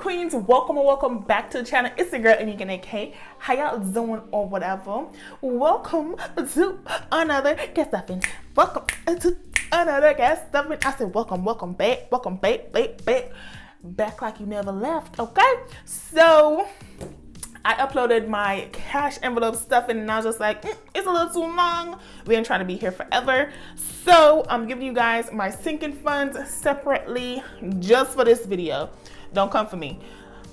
queens, welcome and welcome back to the channel. It's your girl AnekeAnnakay. How y'all doing or whatever? Welcome to another guest stuffing. Welcome to another guest stuffing. I said welcome back, back like you never left. Okay, so I uploaded my cash envelope stuffing and I was just like, it's a little too long. We ain't trying to be here forever. So I'm giving you guys my sinking funds separately just for this video. Don't come for me.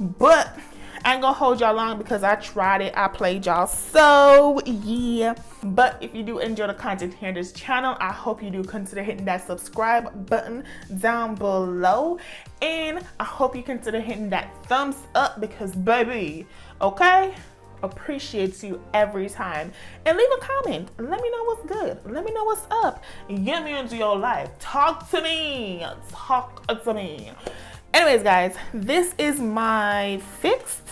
But I ain't gonna hold y'all long because I tried it. I played y'all. So yeah. But if you do enjoy the content here on this channel, I hope you do consider hitting that subscribe button down below. And I hope you consider hitting that thumbs up because baby, okay? Appreciate you every time. And leave a comment. Let me know what's good. Let me know what's up. Get me into your life. Talk to me. Talk to me. Anyways, guys, this is my fixed,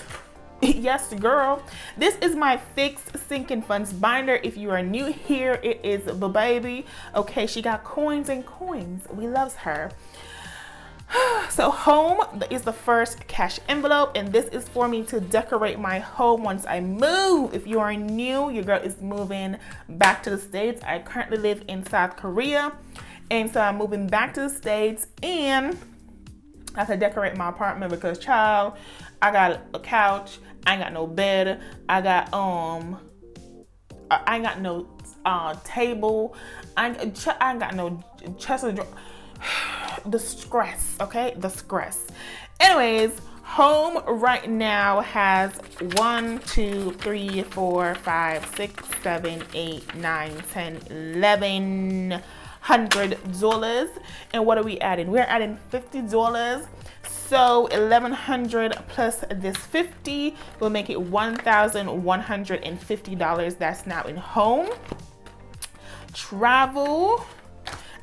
yes, girl. This is my fixed sinking funds binder. If you are new here, it is the baby. Okay, she got coins and coins. We loves her. So home is the first cash envelope, and this is for me to decorate my home once I move. If you are new, your girl is moving back to the States. I currently live in South Korea, and so I'm moving back to the States, and I have to decorate my apartment because, child, I got a couch, I ain't got no bed, I ain't got no table, I ain't got no chest of drawers. The stress, okay? The stress. Anyways, home right now has 1, 2, 3, 4, 5, 6, 7, 8, 9, 10, 11 $100. And what are we adding? We're adding $50. So 1,100 plus this 50 will make it $1,150. That's now in home. Travel.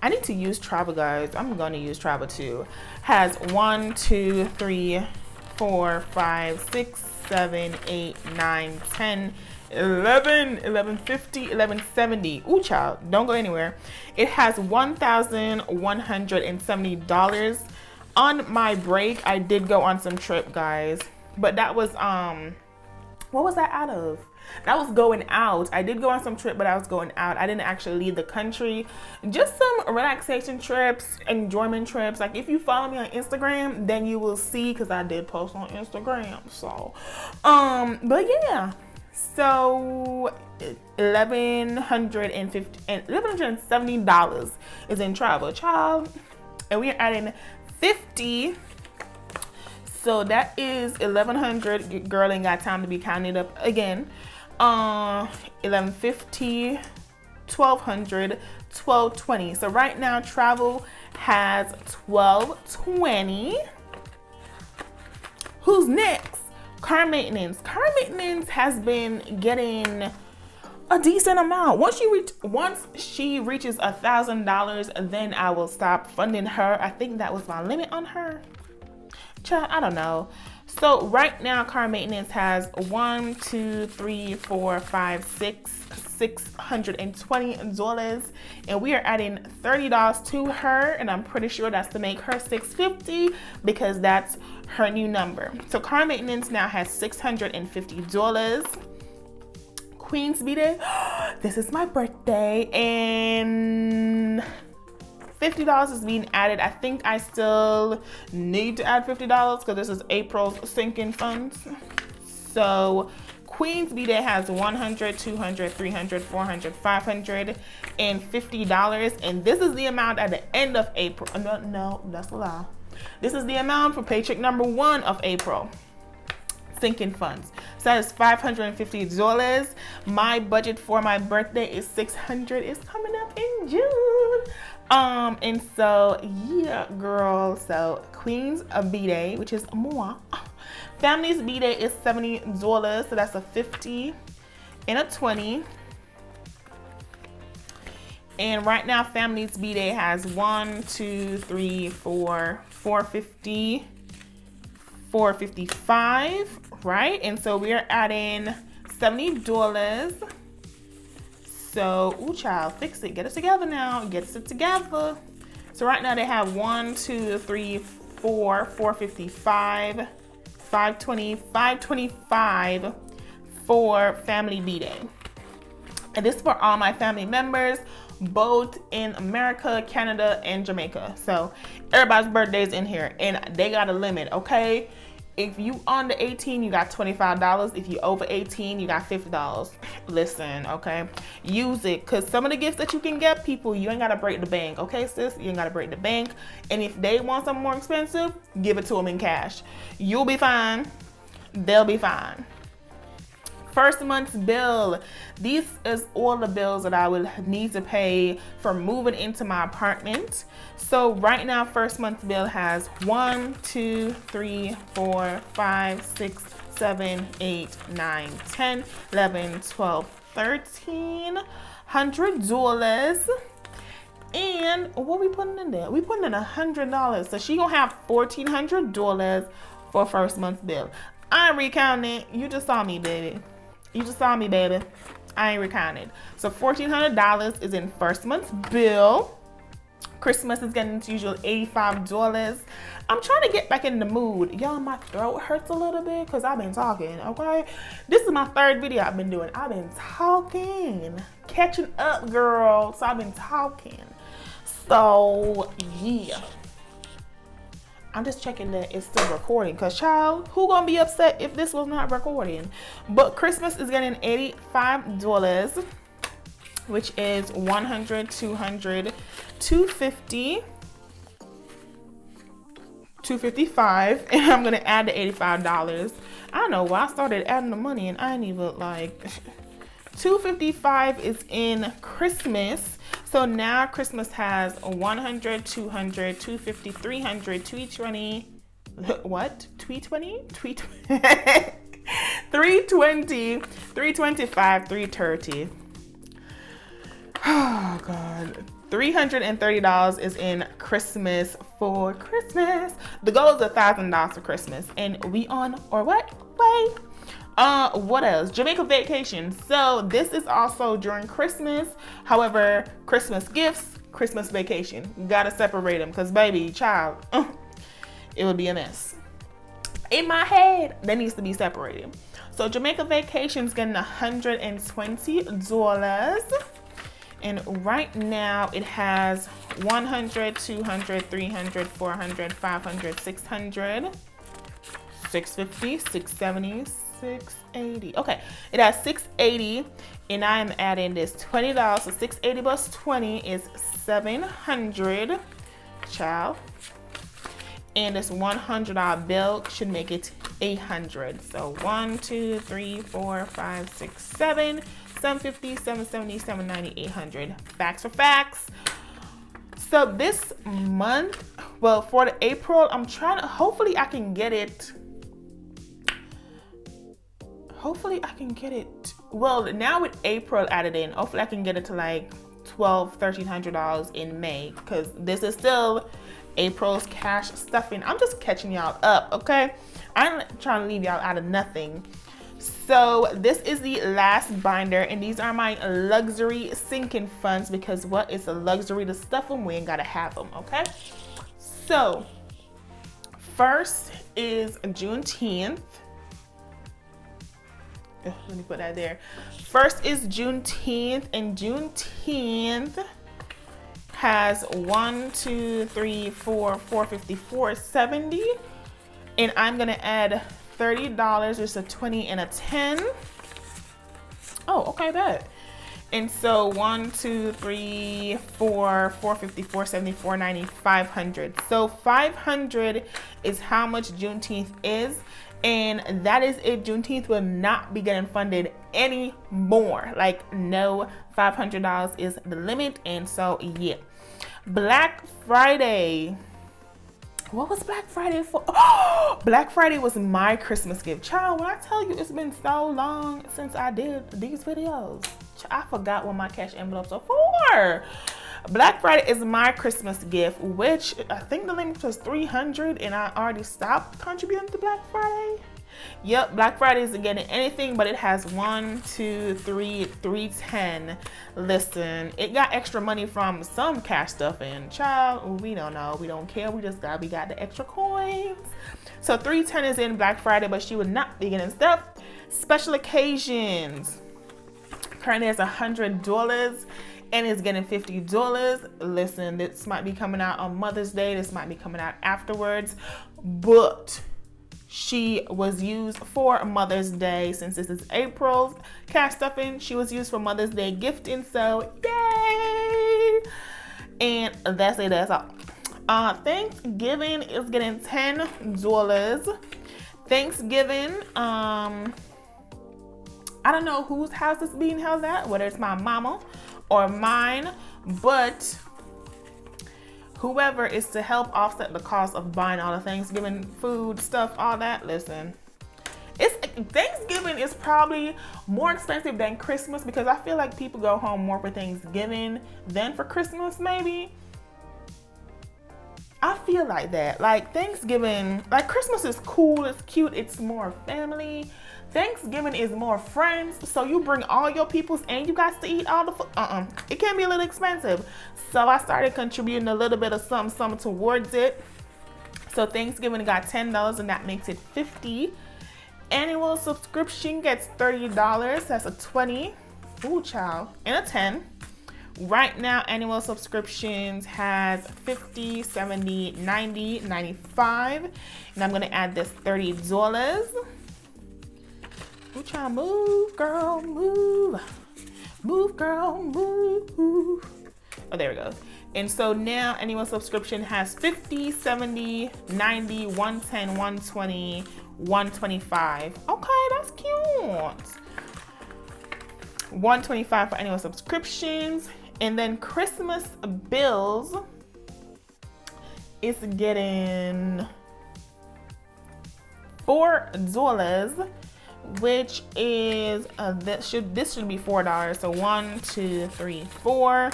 I need to use travel, guys. I'm gonna use travel too. Has 1, 2, 3, 4, 5, 6, 7, 8, 9, 10, 11, 1150, 1170. Ooh, child, don't go anywhere. It has $1,170. On my break, I did go on some trip, guys. But that was, what was that out of? That was going out. I did go on some trip, but I was going out. I didn't actually leave the country. Just some relaxation trips, enjoyment trips. Like if you follow me on Instagram, then you will see, because I did post on Instagram. So, but yeah. So $1,170 is in travel, child. And we are adding 50. So that is 1,100. Girl ain't got time to be counting it up again. 1,150, 1,200, 1,220. So right now travel has 1,220. Who's next? Car maintenance. Car maintenance has been getting a decent amount. Once she reaches $1,000, then I will stop funding her. I think that was my limit on her. Child, I don't know. So right now car maintenance has 1, 2, 3, 4, 5, 6, $620, and we are adding $30 to her, and I'm pretty sure that's to make her $650 because that's her new number. So car maintenance now has $650. Queen's B-Day. This is my birthday, and $50 is being added. I think I still need to add $50 because this is April's sinking funds. So Queen's B-Day has 100, 200, 300, 400, 500, and $50. And this is the amount at the end of April. No, that's a lie. This is the amount for paycheck number 1 of April. Sinking funds. So that is $550. My budget for my birthday is $600. It's coming up in June. And so yeah, girl. So Queen's B-Day, which is moi. Family's B-Day is $70. So that's a 50 and a 20. And right now, Family's B-Day has 1, 2, 3, 4, 450, 455, right? And so we are adding $70. So, ooh, child, fix it. Get it together now. Get it together. So right now they have 1, 2, 3, 4, 455, $525 for Family B-Day. And this is for all my family members, both in America, Canada, and Jamaica. So everybody's birthday's in here, and they got a limit, okay? If you under 18, you got $25. If you over 18, you got $50. Listen, okay? Use it, because some of the gifts that you can get people, you ain't got to break the bank, okay, sis? You ain't got to break the bank. And if they want something more expensive, give it to them in cash. You'll be fine. They'll be fine. First month's bill. These is all the bills that I will need to pay for moving into my apartment. So right now, first month's bill has 1, 2, 3, 4, 5, 6, 7, 8, 9, 10, 11, 12, $1,300. And what we putting in there? We putting in $100. So she gonna have $1,400 for first month's bill. I ain't recounting it. You just saw me, baby. You just saw me, baby. I ain't recounted. So $1,400 is in first month's bill. Christmas is getting its usual $85. I'm trying to get back in the mood. Y'all, my throat hurts a little bit because I've been talking, okay? This is my third video I've been doing. I've been talking. Catching up, girl. So I've been talking. So, yeah. I'm just checking that it's still recording, because child, who gonna be upset if this was not recording? But Christmas is getting $85, which is $100, $200, $250, $255, and I'm gonna add the $85. I don't know why I started adding the money and I ain't even like $255 is in Christmas. So now Christmas has $100, $200, $250, $300, $220. What? $220? $320, $325, $330. Oh God. $330 is in Christmas for Christmas. The goal is $1,000 for Christmas. And we on, or what? Wait. What else? Jamaica vacation. So this is also during Christmas. However, Christmas gifts, Christmas vacation. You gotta separate them, because baby, child, it would be a mess. In my head, that needs to be separated. So Jamaica vacation is getting $120. And right now it has $100, $200, $300, $400, $500, $600, $650, $670, $680. Okay, it has $680, and I am adding this $20. So $680 plus 20 is $700, child. And this $100 bill should make it $800. So 1, 2, 3, 4, 5, 6, 7, 750, 770, 790, 800. Facts are facts. So this month, well, for the April, I'm trying to, hopefully I can get it. Well, now with April added in, hopefully I can get it to like $1,300 in May, because this is still April's cash stuffing. I'm just catching y'all up, okay? I'm trying to leave y'all out of nothing. So this is the last binder, and these are my luxury sinking funds, because what is a luxury to stuff them? We ain't gotta have them, okay? So first is Juneteenth. Let me put that there. First is Juneteenth, and Juneteenth has 1, 2, 3, 4, 450, 470, and I'm gonna add $30. There's a 20 and a 10. Oh, okay, bet. And so 1, 2, 3, 4, 450, 470, 490, 500. So 500 is how much Juneteenth is. And that is it. Juneteenth will not be getting funded anymore. Like, no, $500 is the limit. And so, yeah. Black Friday. What was Black Friday for? Oh, Black Friday was my Christmas gift. Child, when I tell you it's been so long since I did these videos, I forgot what my cash envelopes are for. Black Friday is my Christmas gift, which I think the limit was $300, and I already stopped contributing to Black Friday. Yep, Black Friday isn't getting anything, but it has 1, 2, 3, 310. Listen, it got extra money from some cash stuff, and child, we don't know, we don't care, we got the extra coins. So 310 is in Black Friday, but she would not be getting stuff. Special occasions currently has $100 and is getting $50. Listen, this might be coming out on Mother's Day, this might be coming out afterwards, but she was used for Mother's Day. Since this is April's cash stuffing, she was used for Mother's Day gifting, so yay! And that's it, that's all. Thanksgiving is getting $10. Thanksgiving, I don't know whose house is being held at, whether it's my mama or mine, but whoever is to help offset the cost of buying all the Thanksgiving food stuff, all that. Listen, Thanksgiving is probably more expensive than Christmas, because I feel like people go home more for Thanksgiving than for Christmas, maybe. I feel like that. Like Thanksgiving, like Christmas is cool, it's cute, it's more family. Thanksgiving is more friends, so you bring all your peoples and you guys to eat all the food. It can be a little expensive. So I started contributing a little bit of something towards it. So Thanksgiving got $10 and that makes it $50. Annual subscription gets $30. That's a 20. Ooh, child. And a 10. Right now, annual subscriptions has 50, 70, 90, 95. And I'm gonna add this $30. Ooh, child, move, girl, move. Move, girl, move. Oh, there we go. And so now annual subscription has 50, 70, 90, 110, 120, 125. Okay, that's cute. 125 for annual subscriptions. And then Christmas bills is getting $4, which is this should be $4. So 1, 2, 3, 4.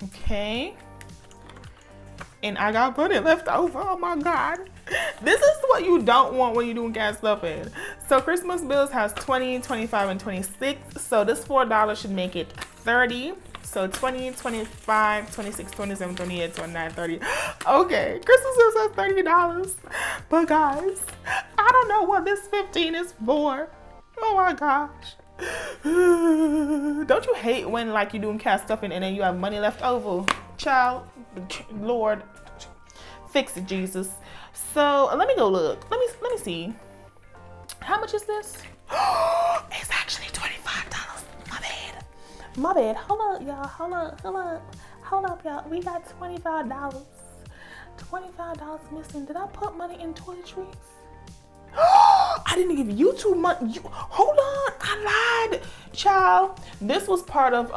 Okay. And I got money left over. Oh my God. This is what you don't want when you're doing cash stuffing. So Christmas bills has 20, 25, and 26. So this $4 should make it 30. So 20, 25, 26, 27, 28, 29, 30. Okay, Christmas bills has $30. But guys, I don't know what this 15 is for. Oh my gosh. Don't you hate when like you're doing cash stuffing and then you have money left over? Child, Lord, fix it, Jesus. So let me go look. Let me see. How much is this? It's actually $25. My bad. Hold up, y'all. Hold up, y'all. We got $25. $25 missing. Did I put money in toiletries? I didn't give YouTube money. Hold on, I lied, child. This was part of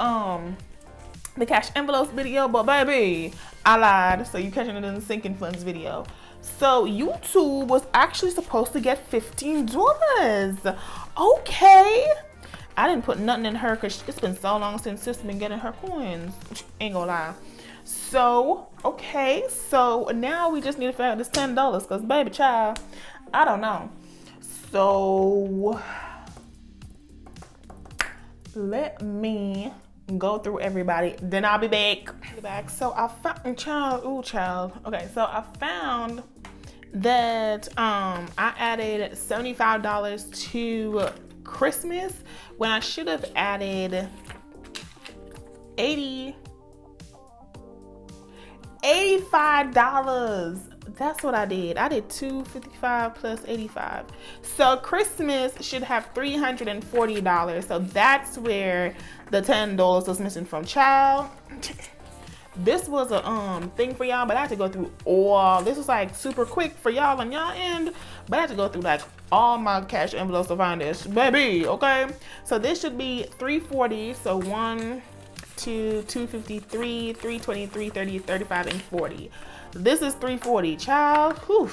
the cash envelopes video, but baby, I lied. So you catching it in the sinking funds video. So YouTube was actually supposed to get $15. Okay. I didn't put nothing in her because it's been so long since sis been getting her coins. Ain't gonna lie. So, okay. So now we just need to figure out this $10 because baby child, I don't know. So let me go through everybody. Then I'll be back. So I found child. Okay, so I found that I added $75 to Christmas when I should have added $85. That's what I did. I did $255 plus 85. So Christmas should have $340. So that's where the $10 was missing from, child. This was a thing for y'all, but I had to go through all. This was like super quick for y'all on y'all end, but I had to go through like all my cash envelopes to find this, baby. Okay, so this should be $340. So 1, 2, 253, 320, 330, 35, and 40. This is $340, child. Whew.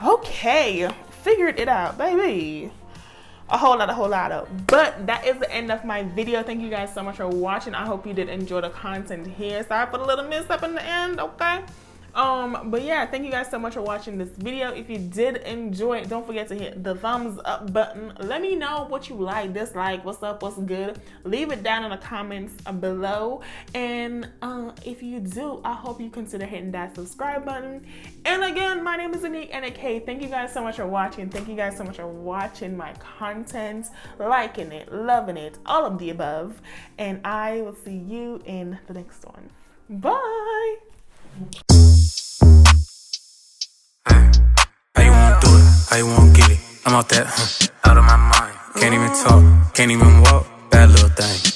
Okay, figured it out, baby. A whole lot of. But that is the end of my video. Thank you guys so much for watching. I hope you did enjoy the content here. Sorry for the little mess up in the end, okay? But yeah, thank you guys so much for watching this video. If you did enjoy it, don't forget to hit the thumbs up button. Let me know what you like, dislike, what's up, what's good. Leave it down in the comments below. And if you do, I hope you consider hitting that subscribe button. And again, my name is AnekeAnnakay. Thank you guys so much for watching. Thank you guys so much for watching my content, liking it, loving it, all of the above. And I will see you in the next one. Bye. How you wanna do it? How you wanna get it? I'm out that, out of my mind. Can't even talk, can't even walk. Bad little thing.